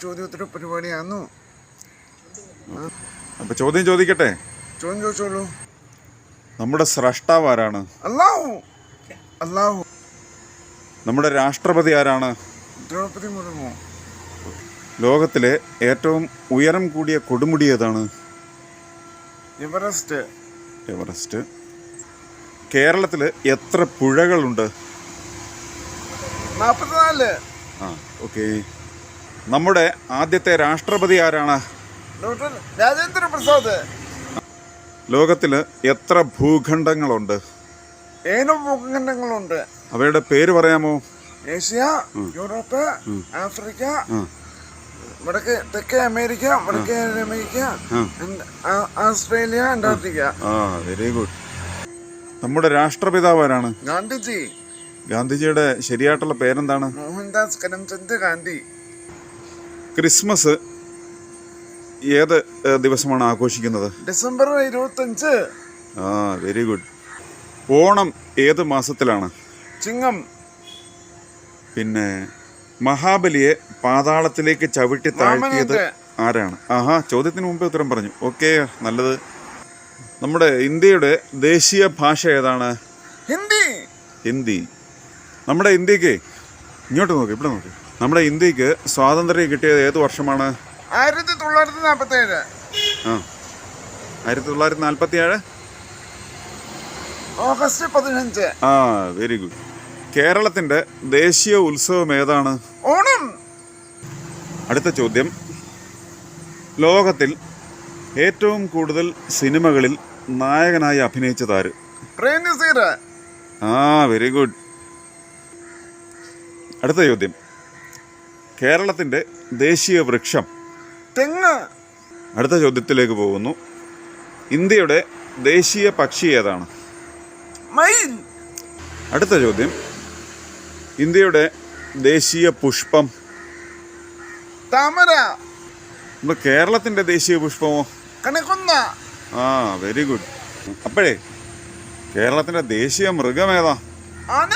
ചോദ്യോത്തര പരിപാടിയാണോ? അപ്പൊ ചോദ്യം ചോദിക്കട്ടെ? ചോദ്യം ചോദിച്ചോളൂ. നമ്മുടെ സ്രഷ്ടാവ് ആരാണ്? അല്ലാഹു. അല്ലാഹു. നമ്മുടെ രാഷ്ട്രപതി ആരാണ്? ദ്രൗപദി മുർമു. ലോകത്തിലെ ഏറ്റവും ഉയരം കൂടിയ കൊടുമുടി ഏതാണ്? എവറസ്റ്റ്. എവറസ്റ്റ്. കേരളത്തിൽ എത്ര പുഴകളുണ്ട്? 44. ആ, ഓക്കെ. നമ്മുടെ ആദ്യത്തെ രാഷ്ട്രപതി ആരാണ്? ഡോക്ടർ രാജേന്ദ്ര പ്രസാദ്. ലോകത്തിൽ എത്ര ഭൂഖണ്ഡങ്ങളുണ്ട്? 7 ഭൂഖണ്ഡങ്ങളുണ്ട്. അവയുടെ പേര് പറയാമോ? ഏഷ്യ, യൂറോപ്പ്, ആഫ്രിക്ക, തെക്കേ അമേരിക്ക, വടക്കേ അമേരിക്ക, ഓസ്ട്രേലിയ, അന്റാർട്ടിക്ക. ആ, വെരി ഗുഡ്. നമ്മുടെ രാഷ്ട്രപിതാവ് ആരാണ്? ഗാന്ധിജി. ഗാന്ധിജിയുടെ ശരിയായിട്ടുള്ള പേരെന്താണ്? മോഹൻദാസ് കരംചന്ദ് ഗാന്ധി. ക്രിസ്മസ് ഏത് ദിവസമാണ് ആഘോഷിക്കുന്നത്? ഡിസംബർ 25. ആ, വെരി ഗുഡ്. ഓണം ഏത് മാസത്തിലാണ്? ചിങ്ങം. പിന്നെ മഹാബലിയെ പാതാളത്തിലേക്ക് ചവിട്ടി താഴ്ത്തിയത് ആരാണ്? ആഹാ, ചോദ്യത്തിന് മുമ്പേ ഉത്തരം പറഞ്ഞു. ഓക്കെ, നല്ലത്. നമ്മുടെ ഇന്ത്യയുടെ ദേശീയ ഭാഷ ഏതാണ്? ഹിന്ദി. ഹിന്ദി. നമ്മുടെ ഇന്ത്യക്ക്, ഇങ്ങോട്ട് നോക്കി, ഇവിടെ നോക്കി, നമ്മുടെ ഇന്ത്യക്ക് സ്വാതന്ത്ര്യം കിട്ടിയത് ഏത് വർഷമാണ്? 1947. ആ, 1947 ഓഗസ്റ്റ് 15. ആ, വെരി ഗുഡ്. കേരളത്തിൻ്റെ ദേശീയ ഉത്സവം ഏതാണ്? ഓണം. അടുത്ത ചോദ്യം. ലോകത്തിൽ ഏറ്റവും കൂടുതൽ സിനിമകളിൽ നായകനായി അഭിനയിച്ചത് ആര്? പ്രേം നസീർ. ആ, വെരി ഗുഡ്. അടുത്ത ചോദ്യം. കേരളത്തിൻ്റെ ദേശീയ വൃക്ഷം? തെങ്ങ്. അടുത്ത ചോദ്യത്തിലേക്ക് പോകുന്നു. ഇന്ത്യയുടെ ദേശീയ പക്ഷി ഏതാണ്? മയിൽ. അടുത്ത ചോദ്യം. ഇന്ത്യയുടെ ദേശീയ പുഷ്പം? താമര. നമ്മുടെ കേരളത്തിൻ്റെ ദേശീയ പുഷ്പമോ? കണിക്കൊന്ന. ആ, വെരി ഗുഡ്. അപ്പോഴേ കേരളത്തിൻ്റെ ദേശീയ മൃഗം ഏതാ? ആന.